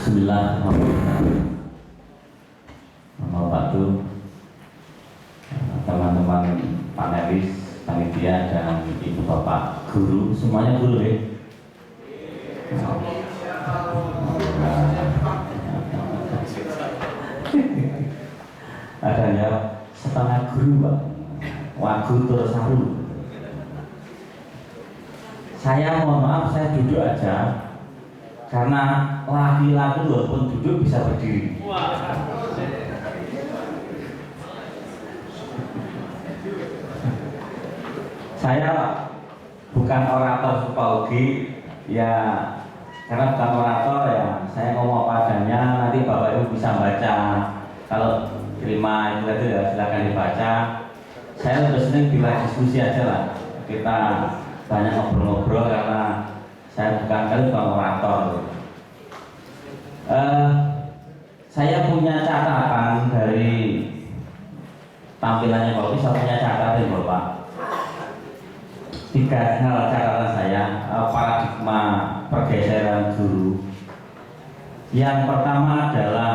Bismillahirrahmanirrahim. Wabarakatuh. Teman-teman panelis, panitia dan ibu bapak guru, semuanya guru ya. Adanya setengah guru pak, wagu terus saru. Saya mohon maaf, saya duduk aja karena laki-laki walaupun duduk bisa berdiri. Saya bukan orator supaugi ya, karena bukan orator ya, saya ngomong apa adanya. Nanti bapak ibu bisa baca, kalau terima itu ya silakan dibaca. Saya lebih sering bila diskusi aja lah, kita banyak ngobrol-ngobrol karena saya bukan orator. Saya punya catatan dari tampilannya Bapak, saya punya catatan Bapak. 3 hal catatan saya, paradigma pergeseran guru. Yang pertama adalah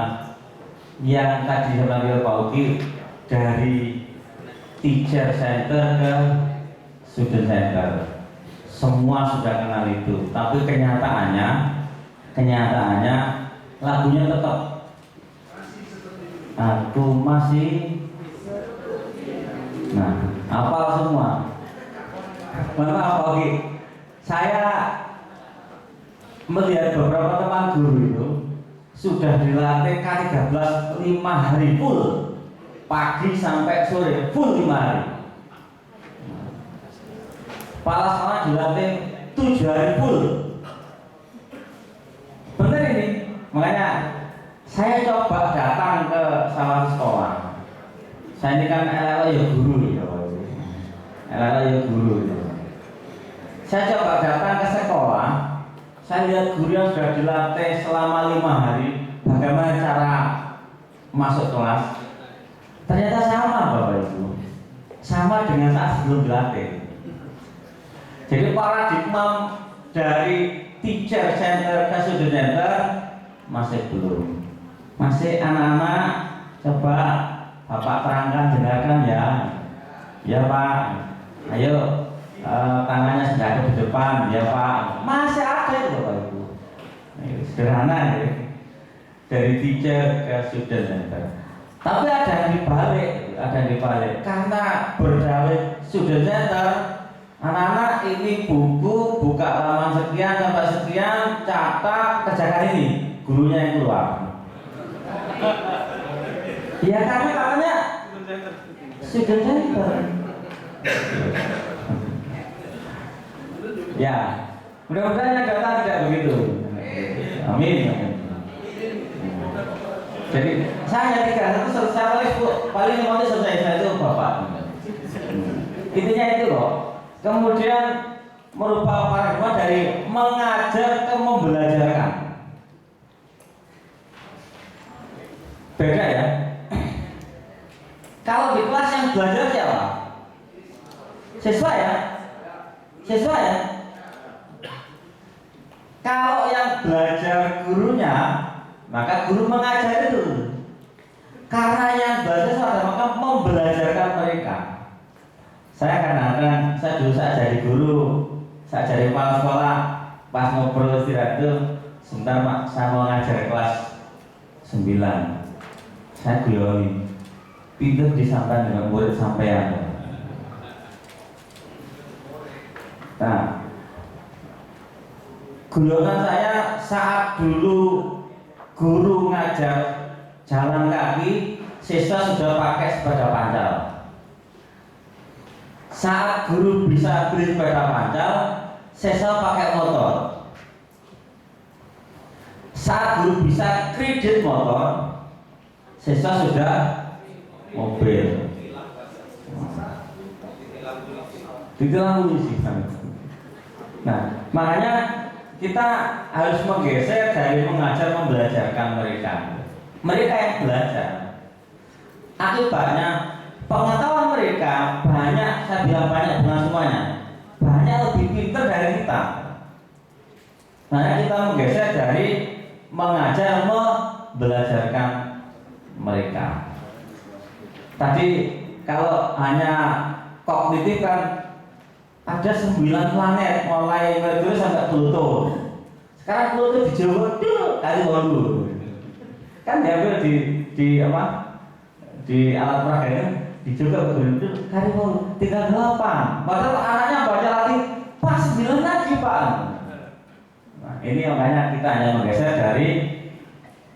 yang tadi saya panggil Pak Uki, dari teacher center ke student center. Semua sudah kenal itu, tapi kenyataannya lagunya tetap aku masih. Nah, hafal semua. Maaf Oke. Saya melihat beberapa teman guru itu sudah dilatih K13 5 hari full, pagi sampai sore full 5 hari. Kepala sekolah dilatih 7 hari full. Benar ini, makanya saya coba datang ke salah satu sekolah. Saya ini kan LL ya guru ya, LL ya guru ya. Saya coba datang ke sekolah, saya lihat guru yang sudah dilatih selama 5 hari, bagaimana cara masuk kelas. Ternyata sama Bapak Ibu, sama dengan saat sebelum dilatih. Jadi paradigma dari teacher center ke student center masih belum. Masih anak-anak, coba Bapak terangkan, dengarkan ya. Ya Pak, ayo tangannya sudah ada di depan, ya Pak. Masih ada itu Bapak Ibu. Sederhana ya. Dari teacher ke student center. Tapi ada yang dibalik, karena berdalih student center. Anak-anak ini buku buka halaman sekian sampai sekian, catat, kerjakan ini, gurunya yang keluar. Ya karena katanya student center. Ya, mudah-mudahan yang datang tidak begitu. Amin. Jadi saya 3 selesai paling nanti selesai itu Bapak. Intinya itu loh. Kemudian merubah paradigma dari mengajar ke membelajarkan. Beda ya. Kalau di kelas yang belajar siapa? Siswa ya. Kalau yang belajar gurunya, maka guru mengajar itu. Karena yang belajar maka membelajarkan mereka. Saya kadang-kadang, saya jadi guru, saya jadi kepala sekolah, pas ngobrol istirahat itu, sebentar Pak, saya mau ngajar kelas 9. Saya guyoni, pinter disampaikan dengan murid sampean. Nah, guyonan saya saat dulu guru ngajar jalan kaki, siswa sudah pakai sepeda pancal. Saat guru bisa beli sepeda pancal, siswa pakai motor. Saat guru bisa kredit motor, siswa sudah mobil. Ditilang sih. Nah, makanya kita harus menggeser dari mengajar membelajarkan mereka. Mereka yang belajar. Akibatnya pengetahuan mereka banyak, saya bilang banyak, bukan semuanya, banyak lebih pintar dari kita. Makanya kita menggeser dari mengajar, membelajarkan mereka. Tadi kalau hanya kognitif kan ada 9 planet mulai Merkuri sampai Pluto. Sekarang Pluto dijawab kali 8. Kan diambil di apa? Di alat peraganya dicoba betul kali 8 tinggal 8. Padahal anaknya baca lagi pas 9 lagi Pak. Nah, ini makanya kita hanya menggeser dari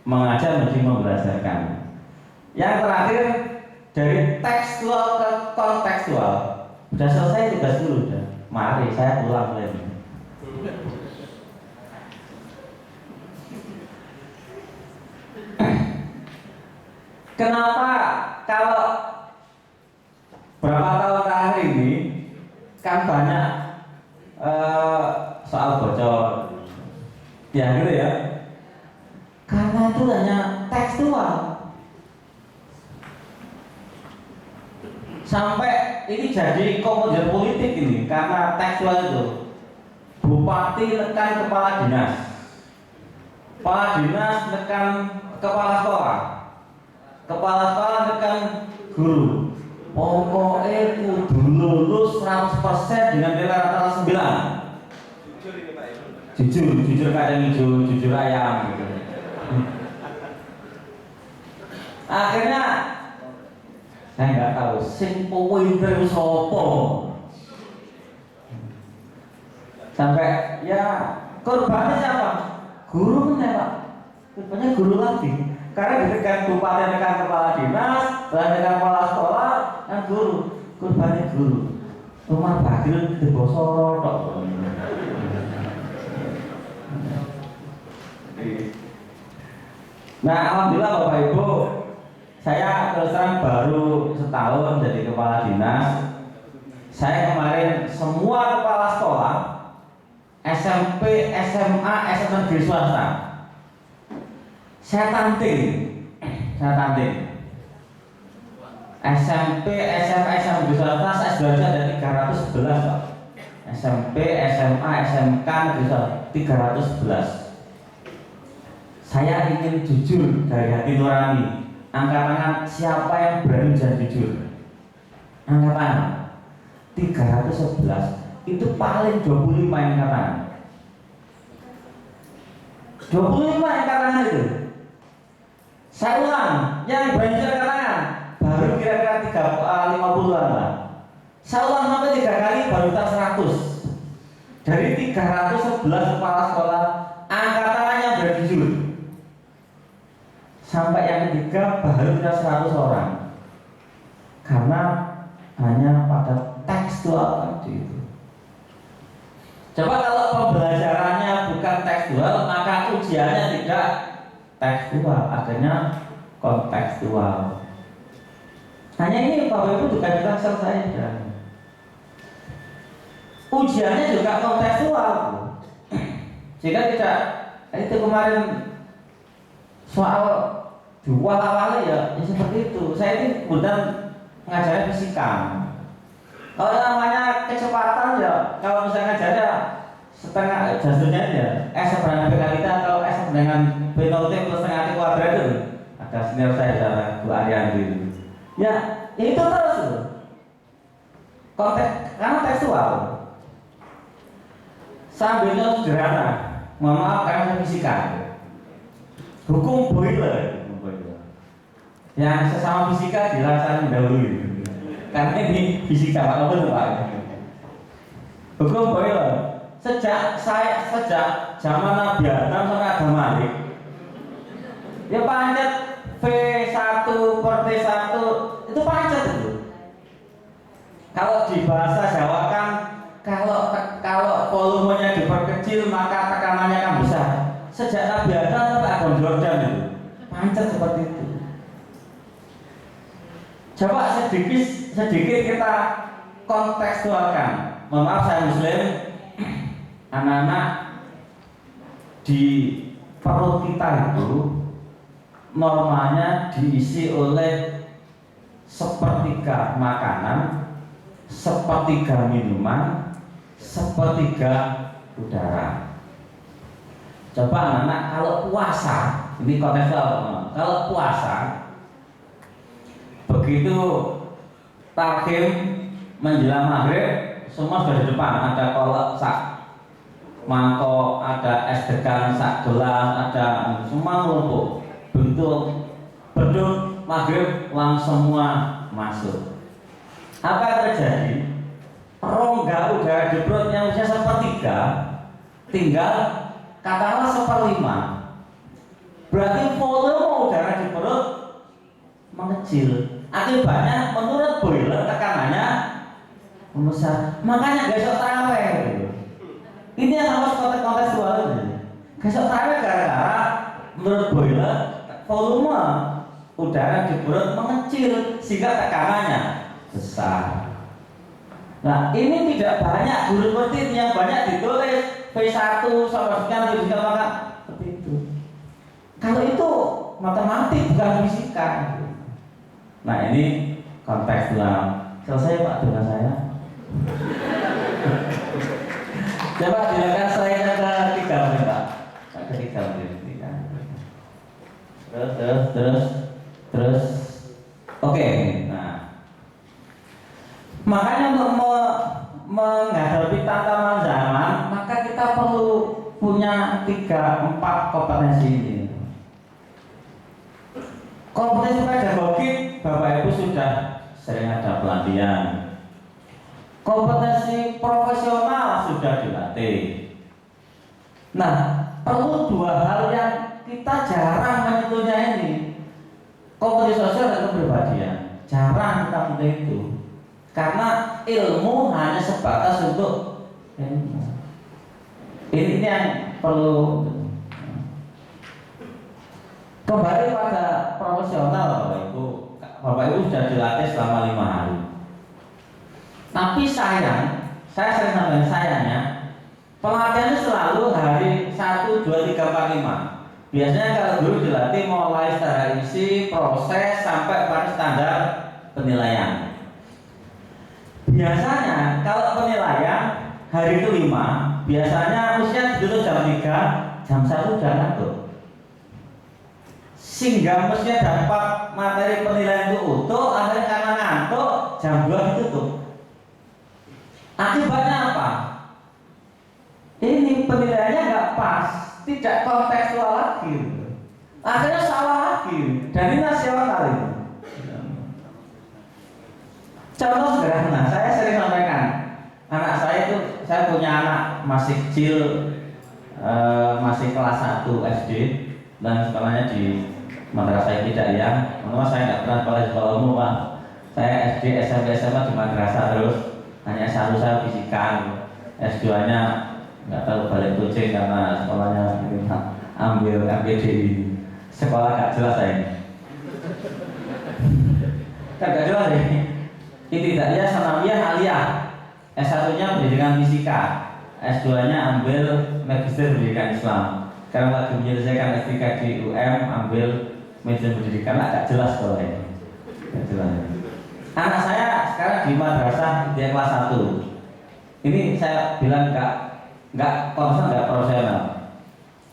mengajar menjadi membelajarkan. Yang terakhir dari tekstual ke kontekstual. Sudah selesai tugas dulu sudah. Mari saya pulang lagi. Kenapa kalau berapa tahun terakhir ini kan banyak soal bocor, ya gitu ya? Karena itu hanya tekstual. Sampai ini jadi komoditas politik ini karena tekstual itu. Bupati nekan kepala dinas, kepala dinas nekan kepala sekolah, kepala sekolah nekan guru. Pokoknya kudu lulus 100% dengan nilai rata-rata 9. Jujur kadang hijau, jujur ayam gitu. Akhirnya saya nggak tahu sing pinter sopo. Sampai ya korbannya siapa? Guru kan Pak. Korbannya guru lagi. Karena ditekan bupati tekan kepala dinas, tekan kepala sekolah, kan guru. Korbannya guru. Rumah bagil di Bosoro tok. Nah, alhamdulillah Bapak Ibu, saya terus terang baru setahun jadi kepala dinas. Saya kemarin semua kepala sekolah SMP, SMA, SMA negeri swasta saya tanting. SMP, SMA, SMA negeri swasta saya belajar ada 311 Pak. SMP, SMA, SMK negeri swasta 311. Saya ingin jujur dari hati nurani. Angkat tangan siapa yang berani dan jujur. Angkat tangan. 311 itu paling 25 yang angkat tangan. 25 yang angkat tangan itu. Saya ulang, yang berani angkat tangan baru kira-kira 50-an lah. Saya ulang sampai 3 kali baru tak 100. Dari 311 kepala sekolah angkat tangannya berani jujur. Sampai yang ketiga baru kita 100 orang. Karena hanya pada tekstual tadi itu. Coba kalau pembelajarannya bukan tekstual, maka ujiannya tidak tekstual, akhirnya kontekstual. Hanya ini Bapak Ibu juga bilang selesai dan ujiannya juga kontekstual. Jika tidak, itu kemarin soal dua awalnya ya seperti itu. Saya ini kemudian ngajarin fisika. Kalau namanya kecepatan ya, kalau misalnya ngajarnya setengah jasanya ya S seberang B kali atau S dengan B nol T plus setengah T kuadrat itu ada senior saya sama Bu Ariandi itu. Ya itu terus konteks karena tekstual. Sambilnya sederhana, mohon maaf karena fisika. Hukum Boyle. Yang sesama fisika dilaksanakan dahulu. Karena ini fisika Pak, apa tuh Pak? Hukum Boyle. Sejak zaman Nabi Adam sampai Adam Malik, ya pancet V1 per T1 itu pancet itu. Kalau di bahasa Jawa kan kalau volumenya diperkecil maka tekanannya akan besar. Sejak Nabi Adam sampai Adam Jordan itu pancet seperti itu. Coba sedikit kita kontekstualkan. Mohon maaf saya Muslim, anak-anak di perut kita itu normalnya diisi oleh sepertiga makanan, sepertiga minuman, sepertiga udara. Coba anak-anak kalau puasa puasa, ini kontekstual, kalau puasa begitu takhim menjelang maghrib semua sudah di depan, ada kolak sak mangkok, ada es degan sak gelas, ada semua menumpuk. Begitu beduk maghrib langsung semua masuk. Apa yang terjadi? Rongga udara di perut yang usia sepertiga tinggal katakanlah seperlima. Berarti volume udara di perut mengecil. Akibatnya menurut boiler tekanannya membesar. Makanya besok taraweh. Ini yang harus kontekstual ini. Besok taraweh gara-gara menurut boiler volume udara di perut mengecil sehingga tekanannya besar. Nah, ini tidak banyak guru seperti ini, yang banyak ditulis V1 sama sekian maka seperti itu. Kalau itu matematik bukan fisika. Nah, ini kontekstual. Selesai Pak dengan saya. Coba silakan slide-nya ke 3 menit Pak. Ke 3 menit. Terus. Oke. Nah, makanya untuk menghadapi tantangan zaman, maka kita perlu punya 3-4 kompetensi ini. Kompetensi pedagogik, Bapak Ibu sudah sering ada pelatihan. Kompetensi profesional sudah dilatih. Nah, perlu 2 hal yang kita jarang menyentuhnya ini. Kompetensi sosial dan kepribadian. Jarang kita menyentuh itu. Karena ilmu hanya sebatas untuk ilmu. Ini yang perlu. Kembali pada profesional, Bapak Ibu sudah dilatih selama 5 hari. Tapi saya sering sampaikan sayangnya, pelatihan selalu hari 1, 2, 3, 4, 5. Biasanya kalau guru dilatih mulai secara isi, proses sampai pada standar penilaian. Biasanya kalau penilaian hari ke-5, biasanya mestinya ditutup jam 3, jam 1 udah ngantuk. Sehingga mestinya dapat materi penilaian itu utuh, akhirnya karena ngantuk jam 2 ditutup. Akibatnya apa? Ini penilaiannya nggak pas, tidak kontekstual lagi. Akhirnya salah lagi. Dan ini nasional ini. Contoh sederhana, saya sering sampaikan, anak saya itu, saya punya anak masih kecil, masih kelas 1 SD dan sekolahnya di madrasah tidak ya. Memang saya nggak pernah sekolah umum Pak. Saya SD, SMP, SMA di madrasah terus. Hanya S1 saya fisika, S2 nya nggak tahu balik kucing karena sekolahnya ambil MPDI. Sekolah nggak jelas saya. Kan nggak jelas ya. Ibtidaiyah, sanawiyah, aliyah. S1 nya pendidikan fisika, S2 nya ambil magister pendidikan Islam. Karena lagi menyelesaikan S3 di UM ambil manajemen pendidikan, agak jelas kalau ini. Agak jelas. Anak saya sekarang di madrasah dia kelas 1. Ini saya bilang nggak konsen, nggak profesional.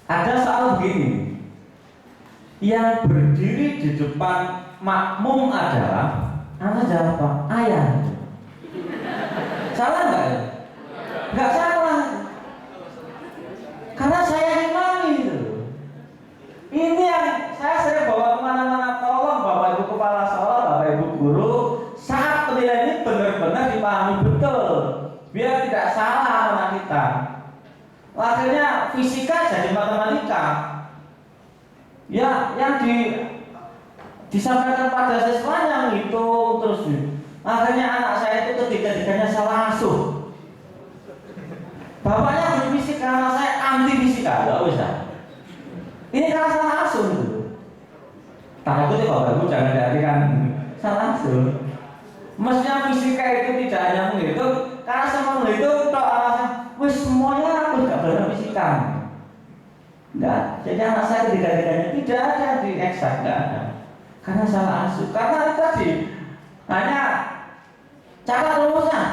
Ada soal begini, yang berdiri di depan makmum adalah anak siapa? Ayah. Salah nggak? Nggak salah. Karena saya imami itu. Ini yang saya sering bawa kemana-mana. Tolong Bapak Ibu Kepala Sekolah, Bapak Ibu Guru, saat penilaian ini benar-benar dipahami betul, biar tidak salah anak kita. Akhirnya fisika jadi matematika. Ya, yang disampaikan pada siswanya ngitung terus. Akhirnya anak saya itu ketiga-tiganya salah asuh. Bapaknya guru fisika, anak saya anti fisika, nggak bisa. Ini karena salah asuh itu. Takutnya Bapak Ibu jangan diartikan salah asuh. Mestinya fisika itu tidak hanya menghitung, karena semua menghitung tok alasan, wis semuanya aku nggak belajar fisika. Enggak, jadi anak saya ketiga-tiganya tidak ada di eksak, nggak ada. Karena salah asuh, karena tadi hanya cara rumusnya.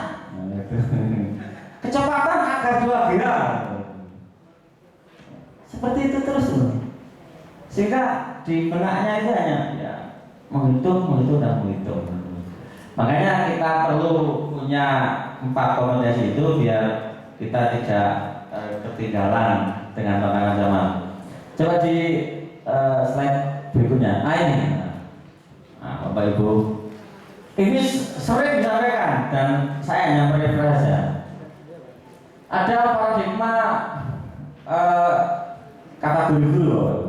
Kecepatan agar 2 gram. Seperti itu terus loh. Sehingga di benaknya itu hanya ya menghitung dan menghitung. Makanya kita perlu punya 4 kompetensi itu biar kita tidak ketinggalan dengan tantangan zaman. Coba di slide berikutnya. Ini, Bapak Ibu, ini sering disampaikan dan saya hanya merefresh saja. Ada paradigma kategori dulu.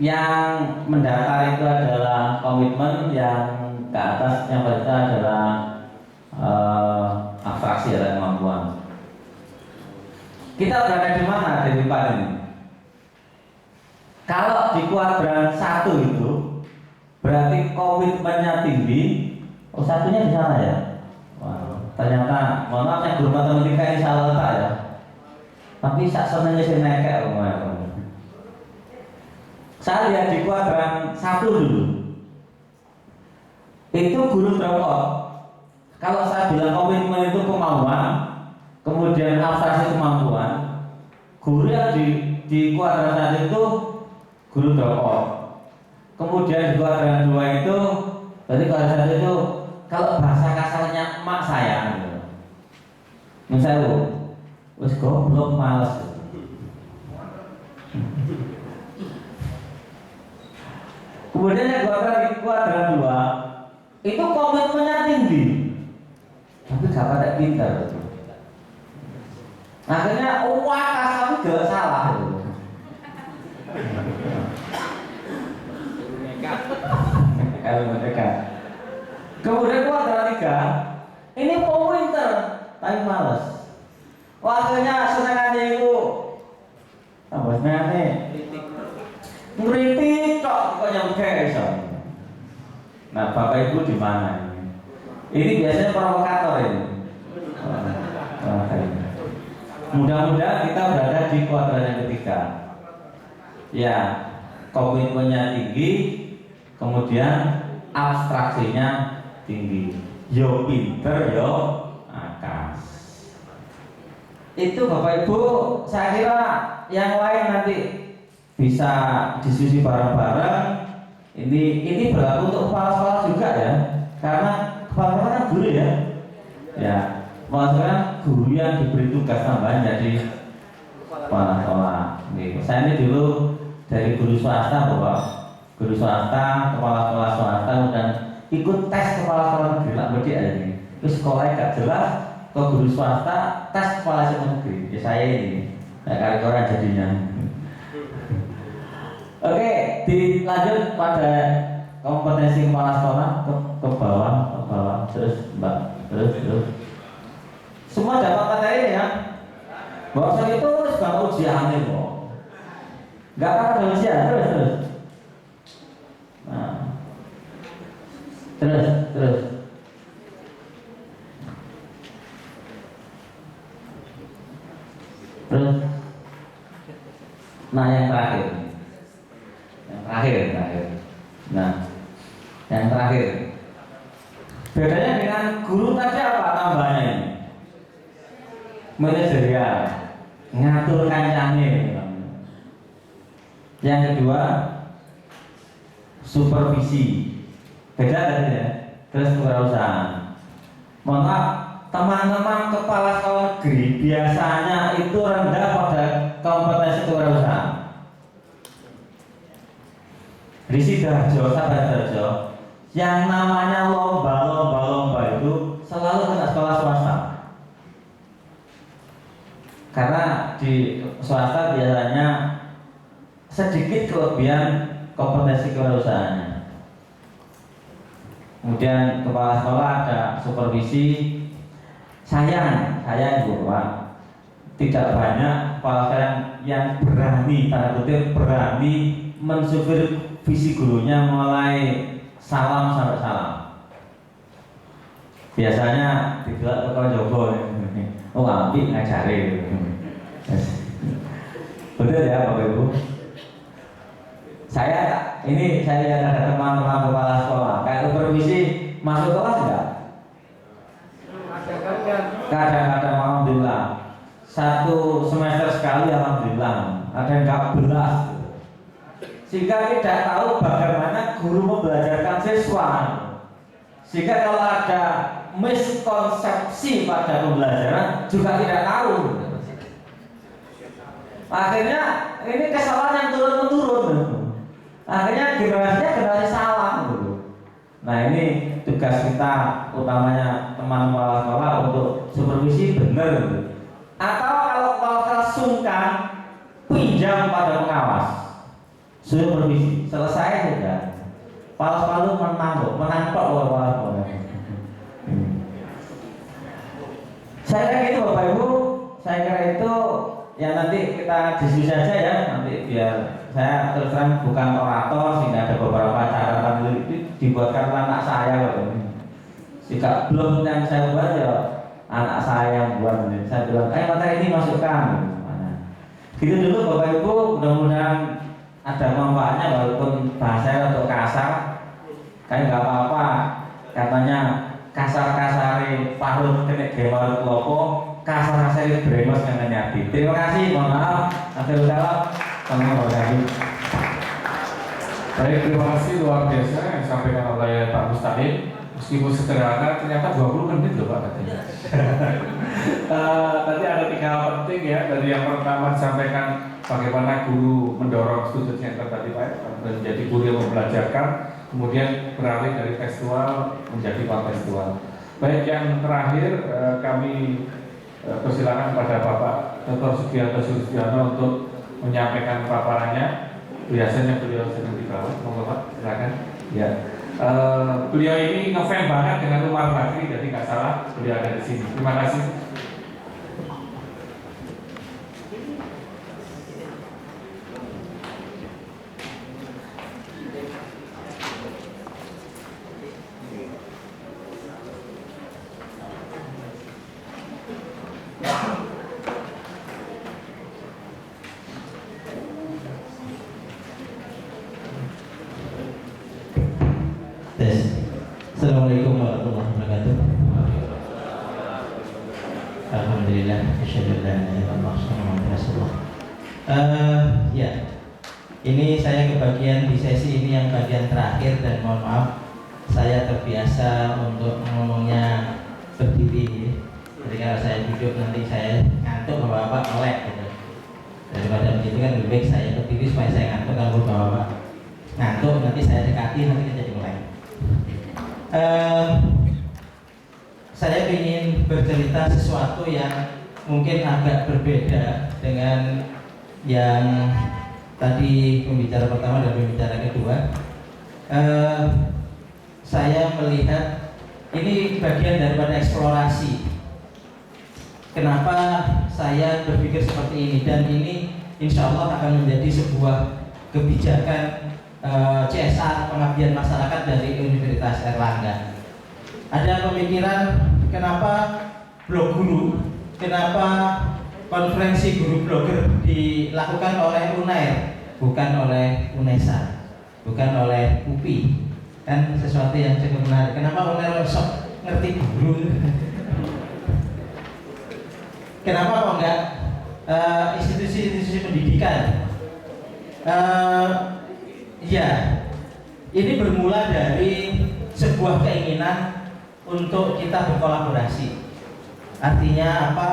Yang mendasar itu adalah komitmen, yang ke atas yang kedua adalah abstraksi dan kemampuan. Kita berada di mana dari 4 ini? Kalau di kuadran 1 itu berarti komitmennya tinggi. Oh, satunya di sana ya. Wah, ternyata mohon maaf yang guru matematika ini salah letak ya. Tapi sak senengnya saya nekek omongnya. Saya lihat di kuadran 1 dulu. Itu guru drop. Kalau saya bilang komitmen itu kemauan, kemudian abstraksi kemampuan, guru yang di kuadran 1 itu guru drop. Kemudian di kuadran 2 itu, berarti kuadran 1 itu kalau bahasa kasarnya emak saya gitu. Misalnya, wis goblok males. Kemudian yang kuadran 2 itu komitmennya tinggi, tapi gak pada pintar. Akhirnya kamu gak salah. Kemudian kuadran 3 ini pintar tapi males. Akhirnya senengannya itu tambah senengannya ngeritik kok nyampe iso. Nah, Bapak Ibu di mana ini? Ini biasanya provokator ini. Mudah-mudahan kita berada di kuadran yang ketiga. Ya, komitmennya tinggi, kemudian abstraksinya tinggi. Yo pinter, yo akas. Itu Bapak Ibu, saya kira yang lain nanti bisa diskusi bareng-bareng. Ini berlaku untuk kepala sekolah juga ya, karena kepala sekolah kan guru ya. Ya, maksudnya guru yang diberi tugas tambahan jadi kepala sekolah. Saya ini dulu dari guru swasta, Bapak. Guru swasta, kepala sekolah swasta, dan ikut tes kepala sekolah negeri. Lah berarti ada ini. Terus sekolahnya gak jelas, ke guru swasta tes kepala sekolah negeri. Ya saya ini, kayak orang jadinya. Oke, dilanjut pada kompetensi kepala sekolah ke bawah, terus Mbak, terus. Semua dapat materi ya. Bahasa itu terus gak ujian nih kok. Gak ada ujian, terus. Nah, terus. Nah, yang terakhir. Nah, yang terakhir. Bedanya dengan guru tadi apa tambahnya ini? Manajerial, ngatur kancane. Yang kedua, supervisi. Beda tadi ya. Terus kewirausahaan. Mohon maaf, teman-teman kepala sekolah negeri biasanya itu rendah pada kompetensi kewirausahaan. Di Sidoarjo, Sidoarjo, yang namanya lomba itu selalu kena sekolah swasta. Karena di swasta biasanya sedikit kelebihan kompetensi kewirausahaannya. Kemudian kepala sekolah ada supervisi. Sayang Pak, tidak banyak kepala sekolah yang berani, tanda kutip berani mensupervisi gurunya mulai salam sampai salam. Biasanya digelar ke Jogo, apik ngajari. Betul ya Bapak Ibu. Saya lihat ada teman-teman kepala sekolah kayak supervisi masuk kelas enggak? Kadang-kadang alhamdulillah. 1 semester sekali alhamdulillah. ada yang nggak belas, sehingga tidak tahu bagaimana guru membelajarkan siswa. Sehingga kalau ada miskonsepsi pada pembelajaran juga tidak tahu. Akhirnya ini kesalahan yang turun-menurun. Akhirnya generasi salah gitu. Nah ini tugas kita utamanya teman kepala sekolah untuk supervisi benar gitu. Atau kalau kepala sungkan pinjam pada pengawas supervisi selesai sudah. Kepala menang kok kepala sekolah. Saya kira itu Bapak Ibu, saya kira itu ya nanti kita diskusi saja ya, nanti biar saya terus terang bukan orator sehingga ada beberapa catatan itu dibuatkan anak saya loh. Jika belum yang saya buat ya anak saya yang buat. Saya bilang, materi ini masukkan. Gitu dulu Bapak Ibu, mudah-mudahan ada manfaatnya walaupun bahasa untuk kasar. Kayak nggak apa-apa, katanya kasar-kasari parut kena gemar kelopo, kasar-kasari bremos dengan nyati. Terima kasih, mohon maaf. Akhirul kalam, selamat pagi. Baik, terima kasih luar biasa yang disampaikan oleh Pak Mustahil. Meskipun sederhana, ternyata 20 menit loh Pak katanya. Tadi ada 3 hal penting ya. Dari yang pertama disampaikan bagaimana guru mendorong student center tadi Pak, menjadi guru yang membelajarkan, kemudian beralih dari tekstual menjadi kontekstual. Baik, yang terakhir kami persilakan kepada Bapak Dr. Sugianto Sustiono untuk menyampaikan paparannya. Biasanya beliau sedang di bawah, monggo Pak, silakan. Ya. Beliau ini ngefans banget dengan Umar Bakri, jadi nggak salah beliau ada di sini. Terima kasih. Assalamualaikum warahmatullahi wabarakatuh. Alhamdulillah, asyhadu an la ilaha illallah Muhammadur Rasulullah. Ya, ini saya kebagian di sesi ini yang bagian terakhir dan mohon maaf saya terbiasa untuk ngomongnya berdiri. Jadi kalau saya duduk nanti saya ngantuk bapak-bapak melek gitu. Daripada begitu kan lebih baik saya berdiri supaya saya ngantuk, kalau bapak-bapak ngantuk nanti saya dekati nanti kita jadi melek. Saya ingin bercerita sesuatu yang mungkin agak berbeda dengan yang tadi pembicara pertama dan pembicara kedua. Saya melihat ini bagian daripada eksplorasi. Kenapa saya berpikir seperti ini, dan ini insya Allah akan menjadi sebuah kebijakan CSR pengabdian masyarakat dari Universitas Airlangga. Ada pemikiran kenapa blog guru, kenapa konferensi guru blogger dilakukan oleh UNAIR, bukan oleh UNESA, bukan oleh UPI. Kan sesuatu yang cukup menarik. Kenapa UNAIR sok ngerti guru? Kenapa kok enggak institusi-institusi pendidikan? Ya, ini bermula dari sebuah keinginan untuk kita berkolaborasi. Artinya apa?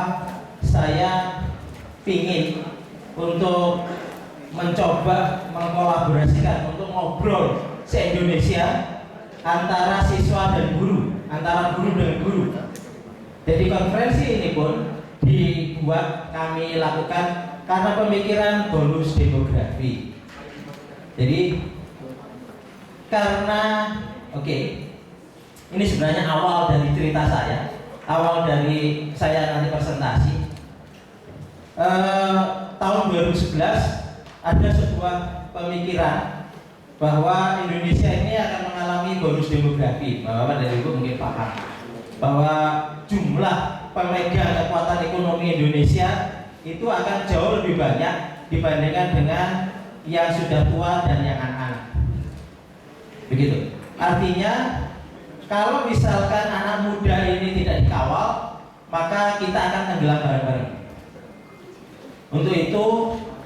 Saya ingin untuk mencoba mengkolaborasikan, untuk ngobrol se-Indonesia antara siswa dan guru, antara guru dan guru. Jadi konferensi ini pun dibuat, kami lakukan karena pemikiran bonus demografi. Jadi karena ini sebenarnya awal dari cerita saya, awal dari saya nanti presentasi. Tahun 2011 ada sebuah pemikiran bahwa Indonesia ini akan mengalami bonus demografi. Bapak dan Ibu mungkin paham bahwa jumlah pemegang kekuatan ekonomi Indonesia itu akan jauh lebih banyak dibandingkan dengan yang sudah tua dan yang anak-anak. Begitu. Artinya kalau misalkan anak muda ini tidak dikawal, maka kita akan tenggelam bareng-bareng. Untuk itu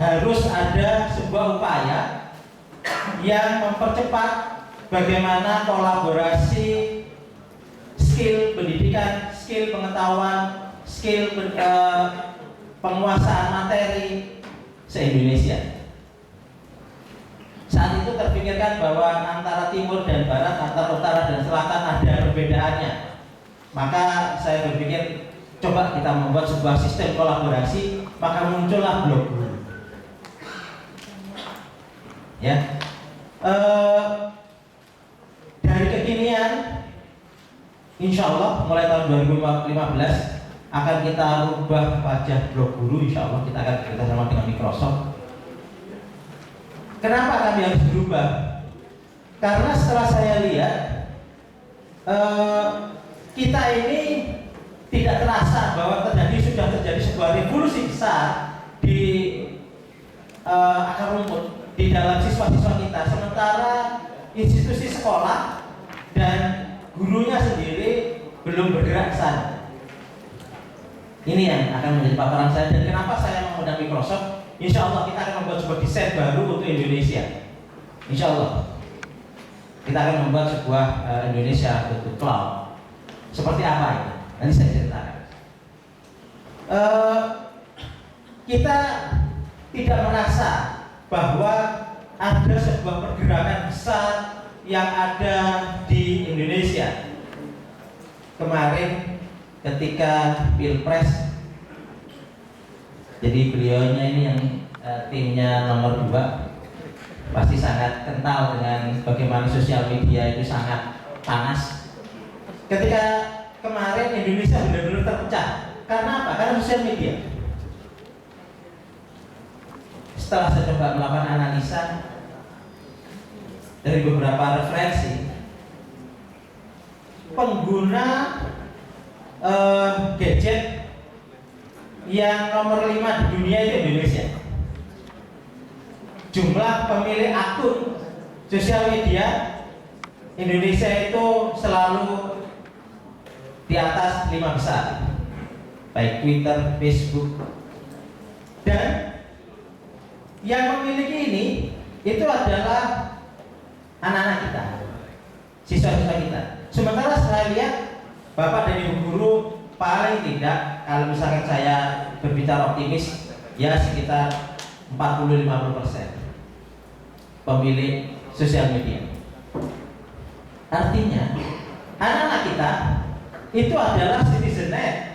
harus ada sebuah upaya yang mempercepat bagaimana kolaborasi skill pendidikan, skill pengetahuan, skill penguasaan materi se-Indonesia. Saat itu terpikirkan bahwa antara timur dan barat, antara utara dan selatan ada perbedaannya. Maka saya berpikir coba kita membuat sebuah sistem kolaborasi, maka muncullah blok guru. Ya, dari kekinian, insya Allah mulai tahun 2015 akan kita rubah wajah blok guru. Insya Allah kita akan bekerjasama dengan Microsoft. Kenapa kami harus berubah? Karena setelah saya lihat kita ini tidak terasa bahwa sudah terjadi sebuah revolusi besar di akar rumput di dalam siswa-siswa kita, sementara institusi sekolah dan gurunya sendiri belum bergerak ke sana. Ini yang akan menjadi paparan saya, dan kenapa saya mengundang Microsoft. Insya Allah kita akan membuat sebuah desain baru untuk Indonesia. Insya Allah kita akan membuat sebuah Indonesia untuk cloud. Seperti apa ini? Nanti saya ceritakan. Kita tidak merasa bahwa ada sebuah pergerakan besar yang ada di Indonesia. Kemarin ketika Pilpres, jadi beliaunya ini yang timnya nomor 2 pasti sangat kental dengan bagaimana sosial media itu sangat panas. Ketika kemarin Indonesia benar-benar terpecah. Karena apa? Karena sosial media. Setelah saya coba melakukan analisa dari beberapa referensi, pengguna gadget yang nomor 5 di dunia itu Indonesia. Jumlah pemilik akun sosial media Indonesia itu selalu di atas 5 besar, baik Twitter, Facebook, dan yang memiliki ini itu adalah anak-anak kita, siswa-siswa kita. Sementara saya lihat Bapak dan Ibu guru paling tidak, kalau misalkan saya berbicara optimis, ya sekitar 40-50% pemilik sosial media. Artinya anak-anak kita itu adalah citizenship.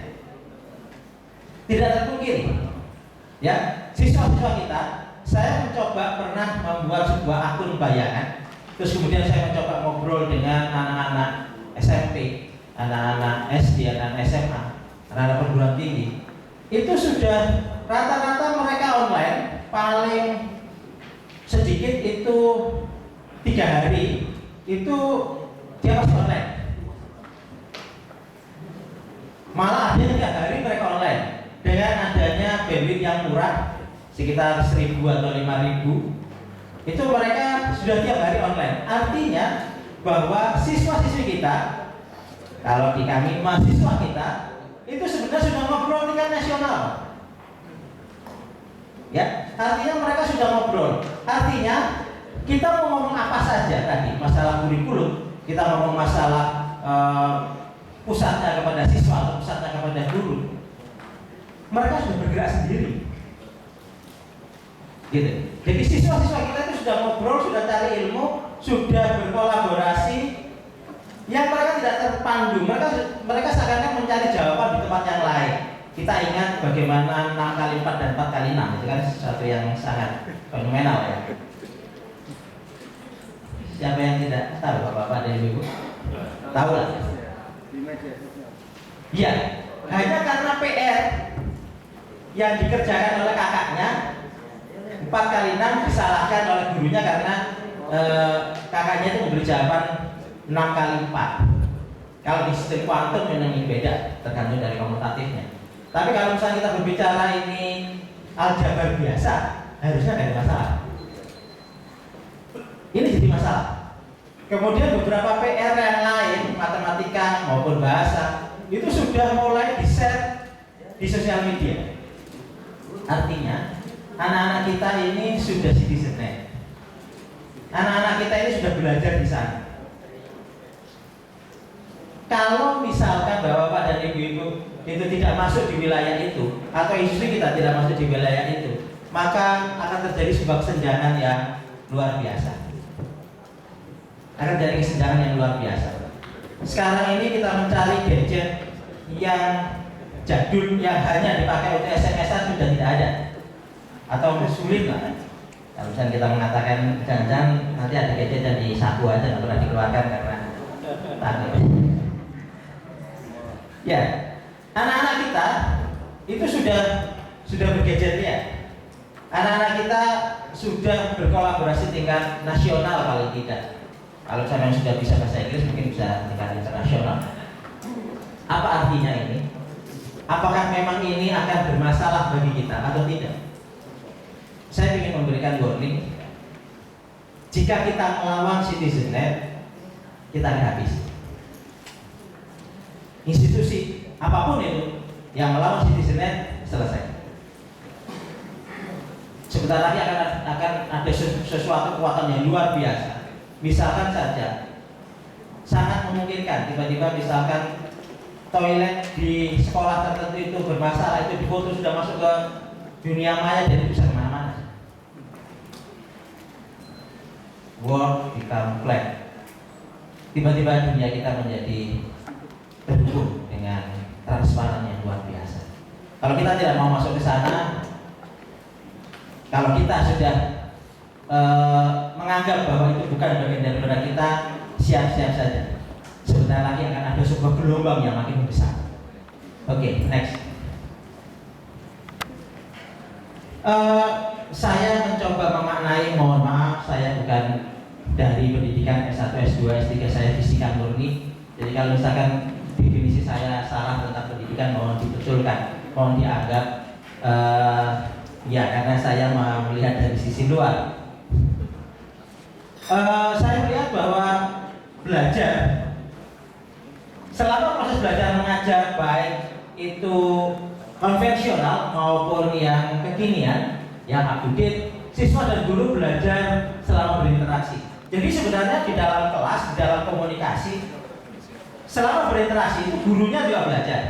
Tidak terpungkiri, ya, siswa-siswa kita. Saya mencoba pernah membuat sebuah akun bayangan, terus kemudian saya mencoba ngobrol dengan anak-anak SMP, anak-anak SD, anak-anak SMA, anak-anak perguruan tinggi. Itu sudah rata-rata mereka online, paling sedikit itu 3 hari itu dia pasti online. Malah ada 3 hari mereka online dengan adanya bandwidth yang murah sekitar 1.000 atau 5.000, itu mereka sudah tiap hari online. Artinya bahwa siswa-siswi kita, kalau di kami mahasiswa kita, itu sebenarnya sudah ngobrol tingkat nasional. Ya, artinya mereka sudah ngobrol. Artinya kita mau ngomong apa saja tadi, masalah kurikulum, kita ngomong masalah pusatnya kepada siswa atau pusatnya kepada guru, mereka sudah bergerak sendiri. Gitu. Jadi siswa-siswa kita itu sudah ngobrol, sudah cari ilmu, sudah berkolaborasi, yang mereka tidak terpandu. Mereka seakan-akan mencari jawaban di tempat yang lain. Kita ingat bagaimana 6 kali 4 dan 4 kali 6, itu kan sesuatu yang sangat fenomenal ya. Siapa yang tidak tahu, Bapak-bapak dan Ibu? Tahu lah. Iya, hanya karena PR yang dikerjakan oleh kakaknya 4 kali 6 disalahkan oleh gurunya karena kakaknya itu memberi jawaban 6 kali 4. Kalau di sistem kuantum memang beda, tergantung dari komutatifnya. Tapi kalau misalnya kita berbicara ini aljabar biasa, harusnya tidak ada masalah. Ini jadi masalah. Kemudian beberapa PR yang lain, matematika maupun bahasa, itu sudah mulai di-share di sosial media. Artinya anak-anak kita ini sudah citizen-net. Anak-anak kita ini sudah belajar di sana. Kalau misalkan bapak-bapak dan ibu-ibu itu tidak masuk di wilayah itu, atau istri kita tidak masuk di wilayah itu, maka akan terjadi sebuah kesenjangan yang luar biasa. Akan terjadi kesenjangan yang luar biasa. Sekarang ini kita mencari gadget yang jadul, yang hanya dipakai untuk SMS-an sudah tidak ada, atau sulit lah. Kalau misalnya kita mengatakan jangan-jangan nanti ada gadget yang disapu aja, nggak pernah dikeluarkan karena takut. Ya, anak-anak kita itu sudah bergadget ya. Anak-anak kita sudah berkolaborasi tingkat nasional paling tidak. Kalau saya sudah bisa bahasa Inggris mungkin bisa tingkat internasional. Apa artinya ini? Apakah memang ini akan bermasalah bagi kita atau tidak? Saya ingin memberikan warning. Jika kita melawan citizen-net, kita akan habis. Institusi apapun itu yang melawan citizen-net selesai. Sebentar lagi akan ada sesuatu kekuatan yang luar biasa. Misalkan saja, sangat memungkinkan tiba-tiba misalkan toilet di sekolah tertentu itu bermasalah, itu difoto sudah masuk ke dunia maya dan itu bisa kemana-mana. World become flat. Tiba-tiba dunia kita menjadi terhubung dengan transparan yang luar biasa. Kalau kita tidak mau masuk ke sana, kalau kita sudah menganggap bahwa itu bukan bagian daripada kita, siap-siap saja. Sebentar lagi akan ada sebuah gelombang yang makin besar. Oke, next. Saya mencoba memaknai, mohon maaf, saya bukan dari pendidikan S1, S2, S3, saya fisika murni. Jadi kalau misalkan definisi saya salah tentang pendidikan, mohon dibetulkan, mohon dianggap ya karena saya melihat dari sisi luar. Saya melihat bahwa belajar, selama proses belajar mengajar baik itu konvensional maupun yang kekinian, yang up to date, siswa dan guru belajar selama berinteraksi. Jadi sebenarnya di dalam kelas, di dalam komunikasi, selama berinteraksi itu gurunya juga belajar.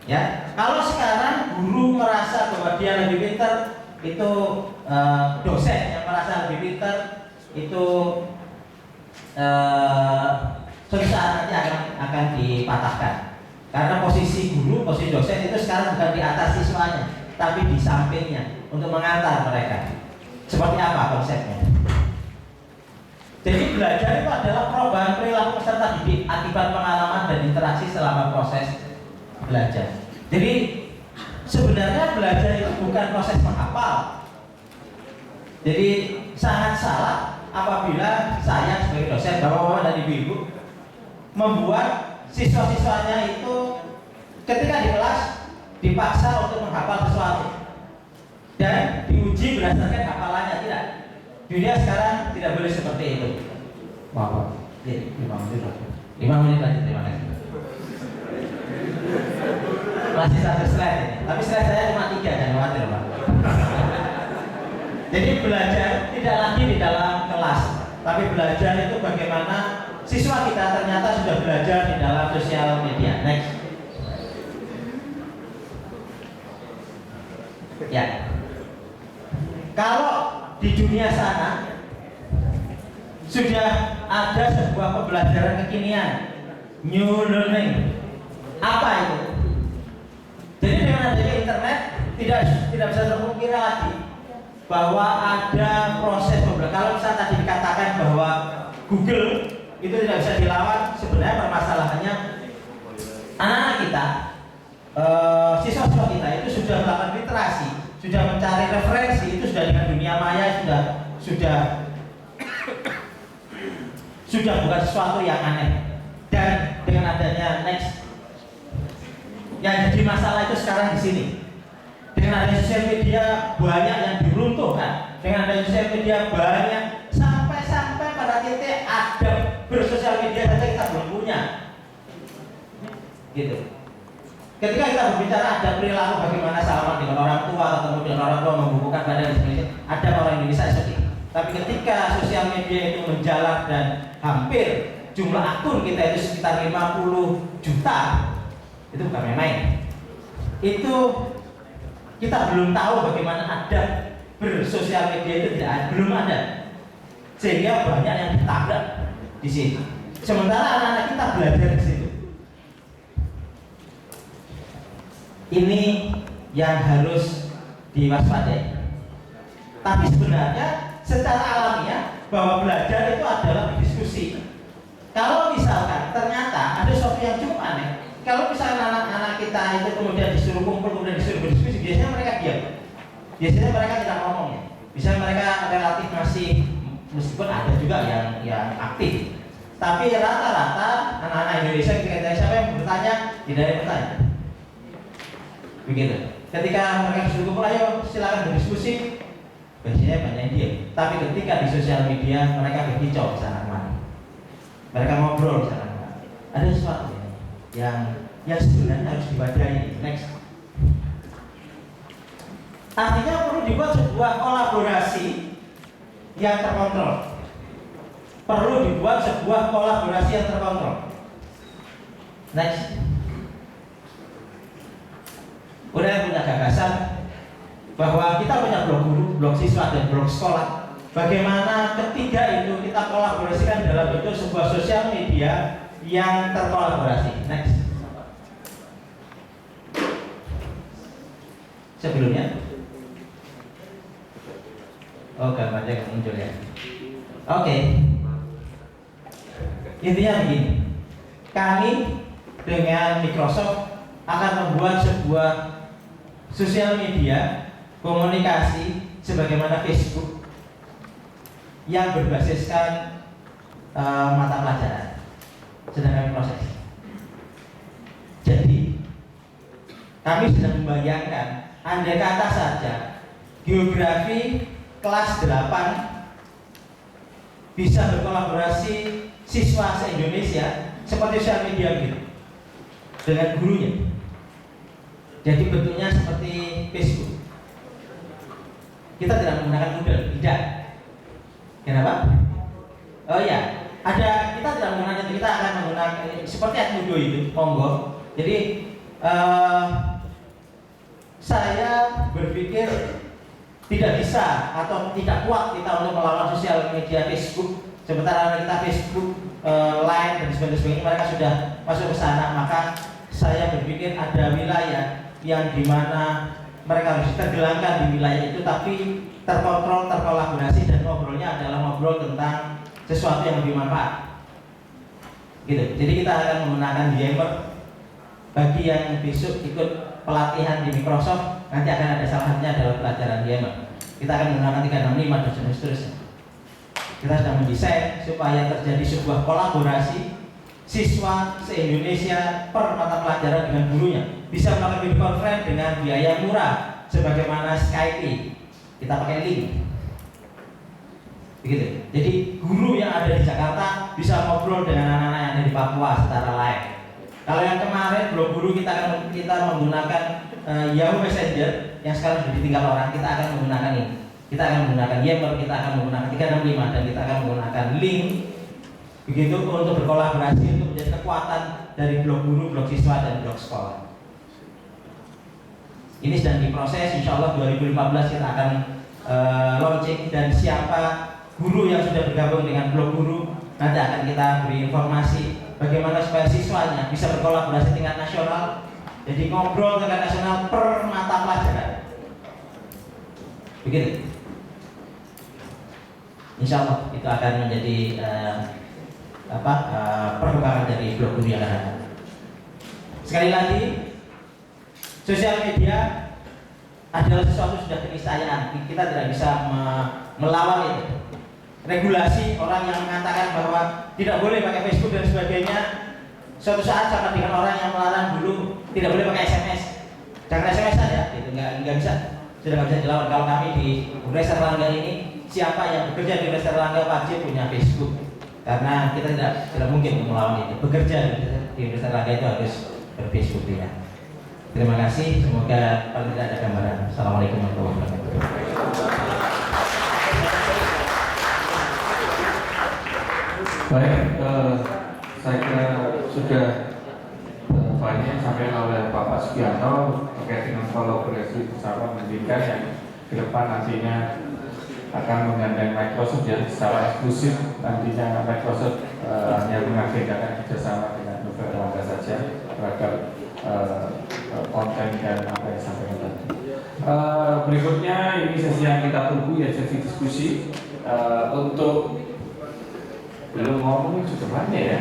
Ya, kalau sekarang guru merasa bahwa dia lebih pintar, itu dosen yang merasa lebih pintar, itu suatu saat nanti akan dipatahkan. Karena posisi guru, posisi dosen itu sekarang bukan di atas siswanya, tapi di sampingnya untuk mengantar mereka. Seperti apa konsepnya? Jadi belajar itu adalah perubahan perilaku peserta didik akibat pengalaman dan interaksi selama proses belajar. Jadi sebenarnya belajar itu bukan proses menghafal. Jadi sangat salah apabila saya sebagai dosen, bapak-bapak dan ibu-ibu membuat siswa-siswanya itu ketika di kelas dipaksa untuk menghafal sesuatu dan diuji berdasarkan hafalannya. Tidak. Dunia sekarang tidak boleh seperti itu. Maaf, Ya. 5 menit lagi. 5 menit lagi, terima kasih. Masih satu slide ini, tapi slide saya cuma 3, jangan khawatir Pak. Jadi belajar tidak lagi di dalam kelas, tapi belajar itu bagaimana siswa kita ternyata sudah belajar di dalam sosial media. Next. Ya. Kalau di dunia sana sudah ada sebuah pembelajaran kekinian, new learning. Apa itu? Jadi dengan adanya internet tidak bisa terkira lagi bahwa ada proses pembelajaran. Kalau misalnya tadi dikatakan bahwa Google itu tidak bisa dilawan, sebenarnya permasalahannya anak-anak kita, siswa-siswa kita itu sudah melakukan literasi, sudah mencari referensi, itu sudah dengan dunia maya, sudah bukan sesuatu yang aneh. Dan dengan adanya next, yang jadi masalah itu sekarang di sini. Dengan adanya sosial media banyak yang diruntuhkan. Dengan adanya sosial media banyak sampai pada titik ada bersosial media saja kita belum punya. Gitu. Ketika kita berbicara ada perilaku bagaimana salaman dengan orang tua atau kemudian orang tua membukukan badan dan sebagainya, ada orang Indonesia seperti itu. Tapi ketika sosial media itu menjalar dan hampir jumlah akun kita itu sekitar 50 juta, itu bukan main-main. Itu kita belum tahu bagaimana adab bersosial media itu belum ada, sehingga banyak yang ditabrak di situ. Sementara anak-anak kita belajar di situ. Ini yang harus diwaspadai. Tapi sebenarnya secara alamiah bahwa belajar itu adalah berdiskusi. Kalau misalkan ternyata ada sesuatu yang cukup aneh, kalau misalkan anak-anak kita itu kemudian disuruh kumpul, kemudian disuruh berdiskusi, biasanya mereka diam. Biasanya mereka tidak ngomong ya. Biasanya mereka relatif masih, meskipun ada juga yang aktif. Tapi rata-rata anak-anak Indonesia ketika siapa yang bertanya, tidak ada yang bertanya. Begitu. Ketika mereka disuruh kumpul, ayo silakan berdiskusi, biasanya banyak yang diam. Tapi ketika di sosial media mereka berkicau sana kemari. Mereka ngobrol sana kemari. Ada sesuatu yang sebenarnya harus diwadai. Next. Artinya perlu dibuat sebuah kolaborasi yang terkontrol. Perlu dibuat sebuah kolaborasi yang terkontrol. Next. Udah punya gagasan bahwa kita punya blog guru, blog siswa, dan blog sekolah. Bagaimana ketiga itu kita kolaborasikan dalam bentuk sebuah sosial media yang terkolaborasi. Next. Sebelumnya, oh gambarnya muncul ya. Oke. Intinya begini, kami dengan Microsoft akan membuat sebuah sosial media komunikasi sebagaimana Facebook yang berbasiskan mata pelajaran. Sedang kami proses. Jadi kami sedang membayangkan, andai kata saja geografi kelas 8 bisa berkolaborasi siswa se-Indonesia seperti sosial media gitu dengan gurunya. Jadi bentuknya seperti Facebook. Kita tidak menggunakan Moodle, tidak. Kenapa? Oh ya, kita tidak menggunakan itu, kita akan menggunakan seperti Edmodo itu, monggo. Jadi saya berpikir tidak bisa atau tidak kuat kita untuk melawan sosial media Facebook. Sementara kita Facebook, Line dan sebagainya mereka sudah masuk ke sana, maka saya berpikir ada wilayah yang dimana mereka harus tergelangkan di wilayah itu, tapi terkontrol, terkolaborasi, dan ngobrolnya adalah ngobrol tentang sesuatu yang lebih manfaat. Gitu. Jadi kita akan menggunakan Yammer. Bagi yang besok ikut pelatihan di Microsoft, nanti akan ada salah satunya adalah pelajaran Yammer. Kita akan menggunakan 365 dan seterusnya. Kita sedang mendesain supaya terjadi sebuah kolaborasi siswa se-Indonesia per mata pelajaran dengan gurunya, bisa melakukan video conference dengan biaya murah sebagaimana Skype. Kita pakai link. Begitu. Jadi guru yang ada di Jakarta bisa ngobrol dengan anak-anak yang ada di Papua secara live. Kalau yang kemarin blog guru kita menggunakan Yahoo Messenger yang sekarang sudah ditinggal orang, kita akan menggunakan ini. Kita akan menggunakan Yammer, kita akan menggunakan 365 dan kita akan menggunakan link. Begitu untuk berkolaborasi untuk menjadi kekuatan dari blog guru, blog siswa, dan blog sekolah. Ini sedang diproses, insya Allah 2015 kita akan launching, dan siapa guru yang sudah bergabung dengan blog guru nanti akan kita beri informasi bagaimana supaya siswanya bisa berkolaborasi tingkat nasional. Jadi ngobrol tingkat nasional per mata pelajaran. Begitu. Insya Allah itu akan menjadi perkembangan dari blog guru yang akan datang. Sekali lagi, sosial media adalah sesuatu sudah keniscayaan. Kita tidak bisa melawan itu. Regulasi orang yang mengatakan bahwa tidak boleh pakai Facebook dan sebagainya, suatu saat sama dengan orang yang melarang dulu tidak boleh pakai SMS. Jangan SMS saja, itu nggak bisa, sudah nggak bisa dilawan. Kalau kami di Universitas Erlangga ini, siapa yang bekerja di Universitas Erlangga wajib punya Facebook, karena kita tidak mungkin melawan ini. Bekerja di Universitas Erlangga itu harus berFacebook ya. Terima kasih, semoga paling tidak ada gambaran. Assalamualaikum warahmatullahi wabarakatuh. Baik, saya kira sudah banyak sampai oleh Bapak Sugianto terkait dengan kolaborasi bersama pendidikan yang ke depan nantinya akan menggandeng Microsoft ya secara eksklusif. Nantinya Microsoft hanya mengagendakan kerjasama dengan Novel Erlangga saja terhadap konten dan apa yang disampaikan tadi. Berikutnya ini sesi yang kita tunggu ya, sesi diskusi untuk belum ngomong sudah banyak ya.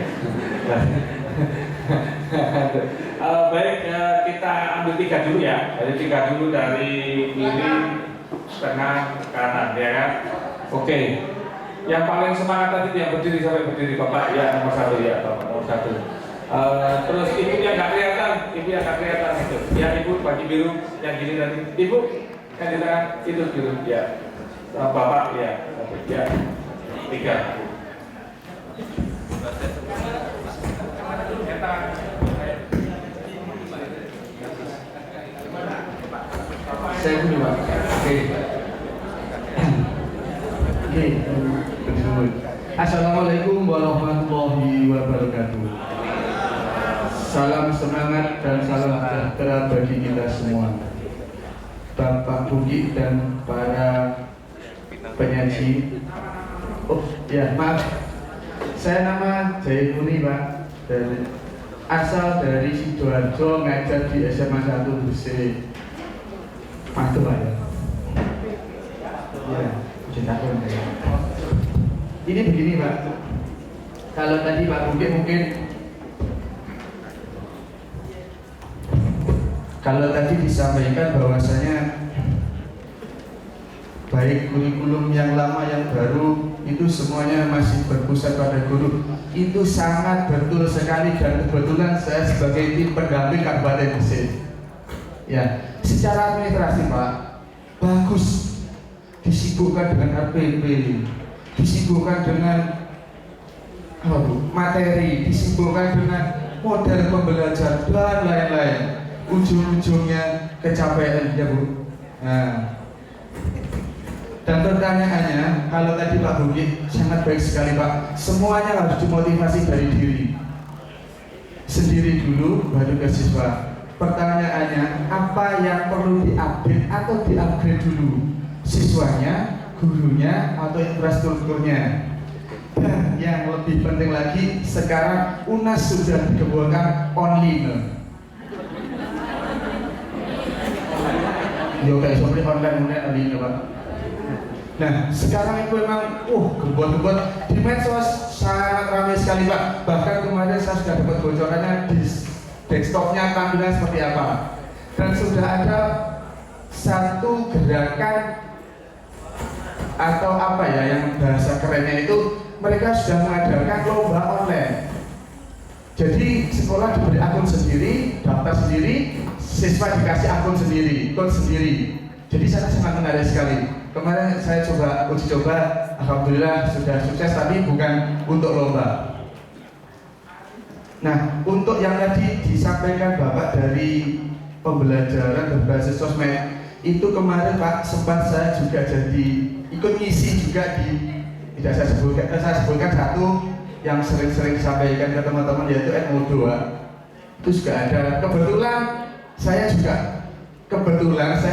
Baik, kita ambil 3 dulu ya. Dari 3 dulu dari kiri, tengah, kanan ya kan. Oke. Yang paling semangat tadi yang berdiri sampai berdiri Bapak ya nomor 1 ya, Bapak nomor 1. Terus ibu yang nggak kelihatan, itu. Ya ibu baju biru yang gini tadi. Ibu yang di tengah itu biru ya. Bapak ya, ya 3. Saya dulu Pak. Oke. Assalamualaikum warahmatullahi wabarakatuh. Salam semangat dan salam sejahtera bagi kita semua. Bapak Budi dan para penyaji. Oh ya maaf, saya nama Jaimuni Pak, dari asal dari Sidoarjo, ngajar di SMA 1 Gresik. Mantu Pak ya. Ya, izin takut ya. Ini begini Pak. Kalau tadi Pak Budi mungkin kalau tadi disampaikan bahwasanya baik kurikulum yang lama yang baru itu semuanya masih berpusat pada guru. Itu sangat betul sekali dan kebetulan saya sebagai tim pendamping Kabupaten Gresik. Ya, secara administrasi Pak bagus, disibukkan dengan RPP, disibukkan dengan apa Bu? Materi, disibukkan dengan model pembelajaran dan lain-lain. Ujung-ujungnya kecapean ya Bu. Nah, dan pertanyaannya, kalau tadi Pak Budi sangat baik sekali Pak, semuanya harus dimotivasi dari diri sendiri dulu, baru ke siswa. Pertanyaannya, apa yang perlu diupdate atau diupgrade dulu? Siswanya, gurunya, atau infrastrukturnya? Dan yang lebih penting lagi, sekarang UNAS sudah dikembangkan online. Yo kayak seperti online Pak. Nah, sekarang itu memang gebot-gebot di medsos sangat ramai sekali Pak. Bahkan kemarin saya sudah dapat bocorannya di desktopnya tampilan seperti apa. Dan sudah ada satu gerakan atau apa ya yang bahasa kerennya itu, mereka sudah mengadakan lomba online. Jadi sekolah diberi akun sendiri, daftar sendiri, siswa dikasih akun sendiri, code sendiri. Jadi sangat menarik sekali. Kemarin saya uji coba, alhamdulillah sudah sukses, tapi bukan untuk lomba. Nah, untuk yang tadi disampaikan Bapak dari pembelajaran berbasis sosmed, itu kemarin Pak sempat saya juga jadi ikut ngisi juga di, tidak saya sebutkan satu yang sering-sering disampaikan ke teman-teman, yaitu NO2. Itu juga ada. Kebetulan saya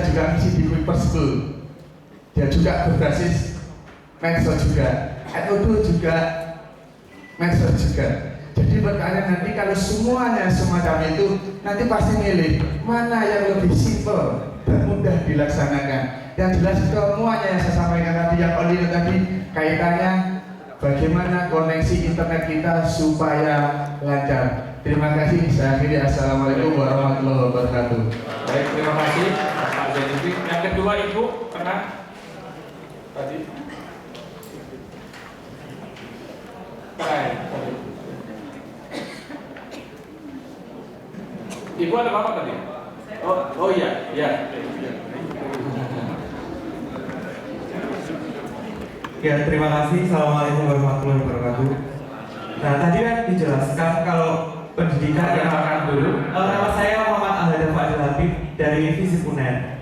juga ngisi di Kuiper School. Dia juga berbasis medsos juga, NO2 juga medsos juga. Jadi pertanyaan nanti kalau semuanya semacam itu, nanti pasti milih mana yang lebih simpel dan mudah dilaksanakan. Yang jelas semuanya yang saya sampaikan tadi, yang online tadi, kaitannya bagaimana koneksi internet kita supaya lancar. Terima kasih. Saya akhiri. Assalamualaikum warahmatullahi wabarakatuh. Baik, terima kasih Pak Zainuddin. Yang kedua Ibu pernah tadi. Baik. Ibu ada apa tadi? Oh iya, iya. Ya, terima kasih. Assalamualaikum warahmatullahi wabarakatuh. Nah, tadi kan dijelaskan kalau pendidikan yang makan dulu. Nama saya Muhammad Al-Hadaf Adil Habib dari Visip UNER.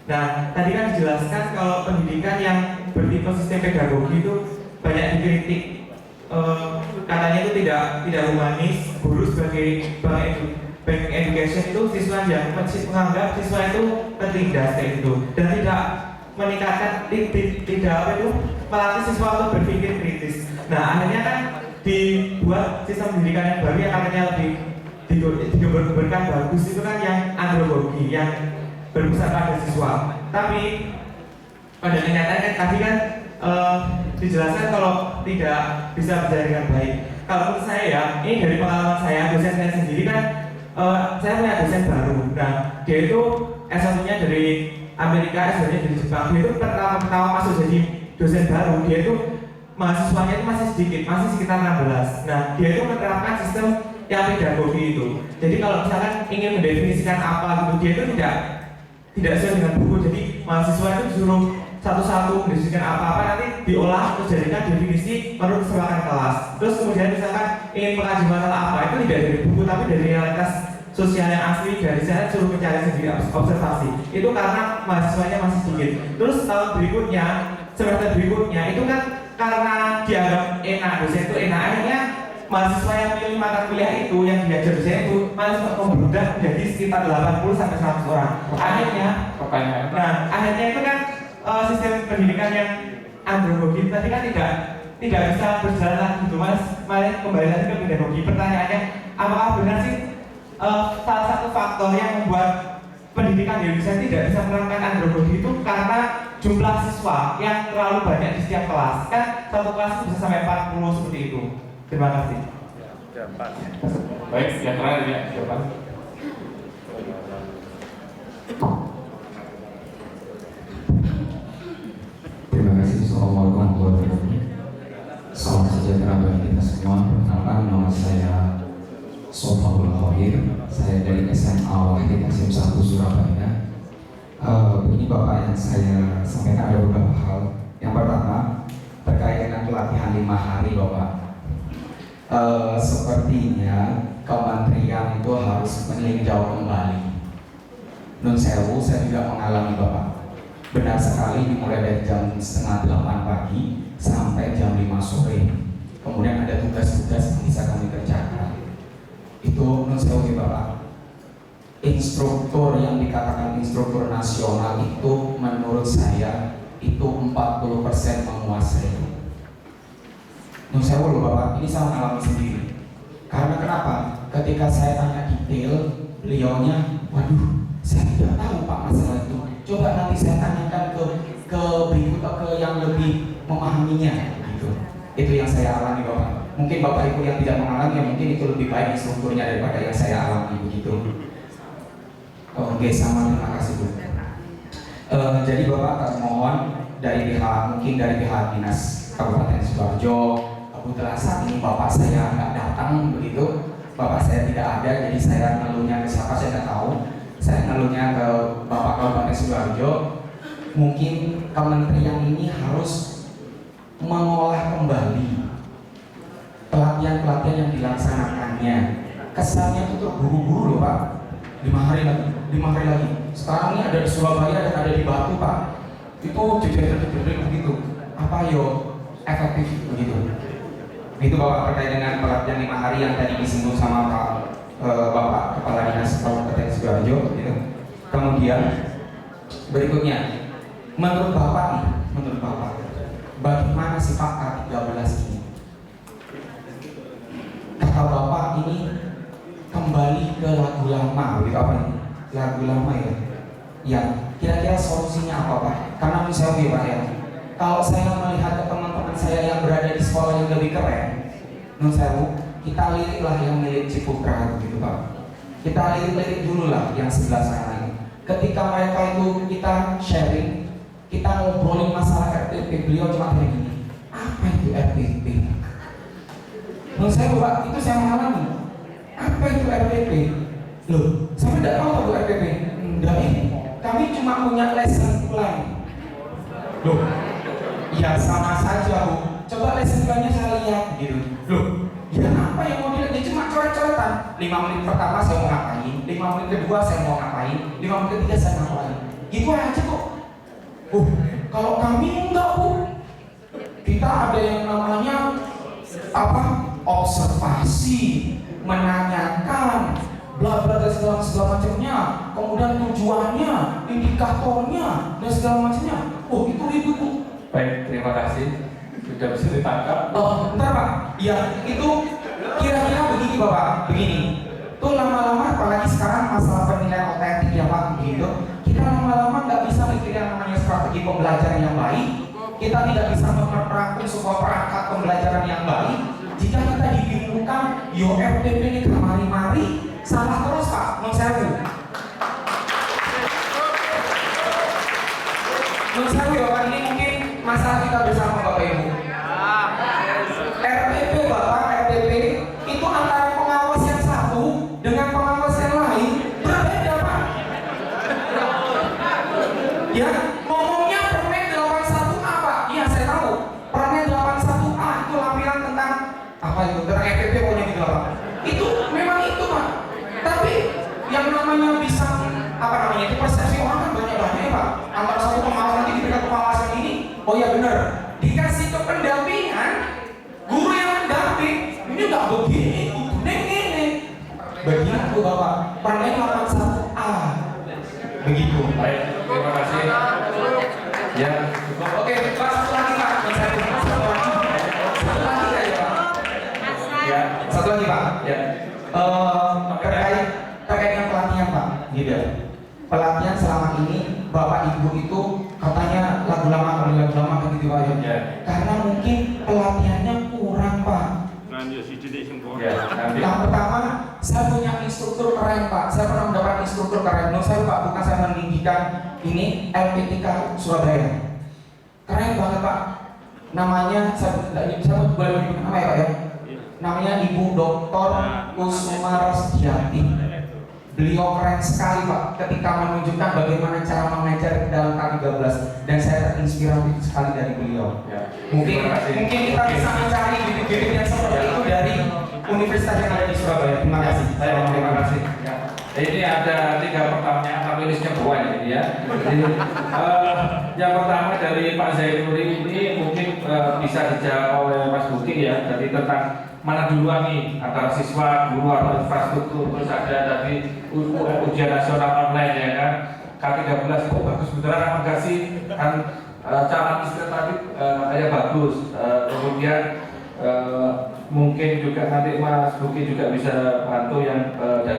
Nah, tadi kan dijelaskan kalau pendidikan yang bertipe sistem pedagogi itu banyak dikritik. Katanya itu tidak humanis, guru sebagai bank education itu siswa yang menganggap siswa itu tertindas kayak gitu, dan tidak meningkatkan, tidak apa itu, melatih siswa untuk berpikir kritis. Nah, akhirnya kan dibuat sistem pendidikan yang baru yang katanya lebih digambarkan bagus itu kan yang andragogi, yang berpusat pada siswa. Tapi pada kenyataannya tadi kan dijelaskan kalau tidak bisa berjalan dengan baik. Kalau menurut saya ya, ini dari pengalaman saya, dosen saya sendiri kan, saya punya dosen baru. Nah, dia itu S1-nya dari Amerika, S2-nya dari Jepang. Dia itu pertama masuk jadi dosen baru, dia itu mahasiswanya itu masih sedikit, masih sekitar 16. Nah, dia itu menerapkan sistem yang pedagogi itu. Jadi kalau misalkan ingin mendefinisikan apa gitu, dia itu tidak sesuai dengan buku. Jadi mahasiswa itu disuruh satu-satu mendefinisikan apa-apa, nanti diolah terus jadikan definisi menurut kesepakatan kelas. Terus kemudian misalkan ingin mengkaji masalah apa, itu tidak dari buku tapi dari realitas sosial yang asli, dari saya suruh mencari sendiri, observasi. Itu karena mahasiswanya masih sedikit. Terus tahun berikutnya, semester berikutnya itu kan karena dianggap enak, dosen itu enak, akhirnya mahasiswa yang pilih mata kuliah itu yang diajar dosen itu mahasiswa membludak menjadi sekitar 80 sampai 100 orang. Akhirnya, akhirnya itu kan sistem pendidikan yang andragogi tadi kan tidak bisa berjalan lagi gitu mas. Malah kembali lagi ke pedagogi. Pertanyaannya, apakah benar sih salah satu faktor yang membuat pendidikan di Indonesia tidak bisa menerapkan andragogi itu karena jumlah siswa yang terlalu banyak di setiap kelas? Kan satu kelas bisa sampai 40 seperti itu. Terima kasih. Baik, yang terakhir ya, silakan. Terima kasih. Assalamualaikum warahmatullahi wabarakatuh. Salam sejahtera bagi kita semua. Perkenalkan, nama saya Sofawul Khoir. Saya dari SMA Wahid Hasim 1 Surabaya. Ini Bapak yang saya sampaikan ada beberapa hal. Yang pertama terkait dengan pelatihan 5 hari Bapak. Sepertinya kementerian itu harus meninjau kembali. Nun sewu, saya juga mengalami Bapak. Benar sekali dimulai dari jam setengah 8 pagi sampai jam 5 sore. Kemudian ada tugas-tugas yang bisa kami kerjakan. Itu nun sewu Bapak. Instruktur yang dikatakan instruktur nasional itu menurut saya itu 40% menguasai. Nun sewu loh Bapak, ini saya mengalami sendiri. Karena kenapa? Ketika saya tanya detail, beliaunya, waduh, saya tidak tahu Pak masalah itu. Coba nanti saya tanyakan ke berikut ke yang lebih memahaminya gitu. Itu yang saya alami Bapak. Mungkin Bapak Ibu yang tidak mengalami, ya mungkin itu lebih baik instrukturnya daripada yang saya alami begitu. Oke, sama, terima kasih Bu. Jadi Bapak mohon dari pihak dinas Kabupaten Sidoarjo, kebetulan saat ini Bapak saya nggak datang begitu. Bapak saya tidak ada, jadi saya ngeluhnya ke siapa saya tidak tahu. Saya ngeluhnya ke Bapak Kabupaten Sidoarjo. Mungkin kementerian ini harus mengolah kembali pelatihan-pelatihan yang dilaksanakannya. Kesannya itu terburu-buru loh Pak. 5 hari lagi. Sekarang ini ada di Surabaya dan ada di Batu Pak. Itu jejer begitu. Apa yo efektif begitu. Itu Bapak terkait dengan pelatihan 5 hari yang tadi disinggung sama Bapak Kepala Dinas Kabupaten Sidoarjo gitu. Kemudian berikutnya, menurut Bapak, bagaimana sifat K13 ini? Kata Bapak ini kembali ke lagu lama, gitu apa ini? Lagu lama ya. Ya, kira-kira solusinya apa Pak? Karena misalnya Pak ya, kalau saya melihat ke teman-teman saya yang berada di sekolah yang lebih keren, kita liriklah yang milik Ciputra gitu Pak. Kita lirik dulu lah yang sebelah sana ini. Ketika mereka itu kita sharing, kita ngobrolin masalah RPP, beliau cuma kayak gini. Apa itu RPP? Menurut saya Bapak, itu saya mengalami. Apa itu RPP? Loh, saya tidak tahu apa RPP. Enggak ini. Kami cuma punya lesson plan. Loh, ya sama saja Bu. Coba lesson plan-nya saya lihat gitu. Loh, ya apa yang mau dilihat? Dia cuma coret-coretan. 5 menit pertama saya mau ngapain, 5 menit kedua saya mau ngapain, 5 menit ketiga saya ngapain. Gitu aja kok. Kalau kami enggak Bu, kita ada yang namanya apa? Observasi, menanyakan, bla bla dan segala macamnya, kemudian tujuannya, indikatornya dan segala macamnya. Itu ribut Bu. Baik, terima kasih. Sudah bisa ditangkap. Bentar Pak. Ya, itu kira-kira begini Bapak, begini. Tuh lama-lama apalagi sekarang masalah penilaian otentik ya Pak, begitu. Kita lama-lama nggak bisa mikir yang namanya strategi pembelajaran yang baik. Kita tidak bisa merangkum sebuah perangkat pembelajaran yang baik jika kita dibingungkan yo RPP ini kemari-mari salah terus Pak, Nun sewu. Nun sewu ya Pak, ini mungkin masalah kita bersama Bapak Ibu. RPP Bapak, RPP itu antara pengawas yang satu dengan pengawas yang lain berbeda Pak. Ya, ngomongnya Permen 81A Pak. Iya saya tahu. Permen 81A itu lampiran tentang apa itu? Tentang RPP pokoknya gitu Pak. Itu memang itu Pak. Tapi yang namanya bisa apa namanya itu persepsi orang kan banyak-banyak Pak. Antara satu pengawas nanti diberikan pengawasan ini, oh ya benar. Dikasih ke pendampingan, guru yang mendamping ini nggak begini, ini. Begitu Bapak. Permen 81A. Begitu. Baik, terima kasih. Ya, cukup. Oke, Pak, satu lagi Pak. Satu lagi ya Pak. Ya, Satu lagi Pak. ya. Terkait dengan pelatihan Pak, gitu. Pelatihan selama ini Bapak Ibu itu katanya lagu lama gitu Pak ya. Ya. Karena mungkin pelatihannya kurang Pak. Ya, nanti. Yang pertama, saya punya instruktur keren Pak. Saya pernah mendapat instruktur keren. Saya Pak, bukan saya meninggikan ini LPTK Surabaya. Keren banget Pak. Namanya saya boleh menyebut nama ya Pak ya. Namanya Ibu Dr. Kusuma Rosdiati. Beliau keren sekali Pak ketika menunjukkan bagaimana cara mengajar dalam K13 dan saya terinspirasi sekali dari beliau. Ya. Mungkin Terima kasih. kita bisa mencari bibit-bibit yang seperti itu dari universitas yang ada di Surabaya. Terima kasih. Terima kasih. Ya. Ini ada 3 pertanyaan, tapi listnya banyak ini ya. Jadi, yang pertama dari Pak Zainuri ini mungkin bisa dijawab oleh Mas Buki ya. Jadi tentang mana duluan nih antara siswa, guru atau infrastruktur, terus ada tadi ujian nasional online ya kan. K13 kok bagus beneran apa enggak sih? Kan cara istilah tadi katanya bagus. Kemudian mungkin juga nanti Mas Buki juga bisa bantu yang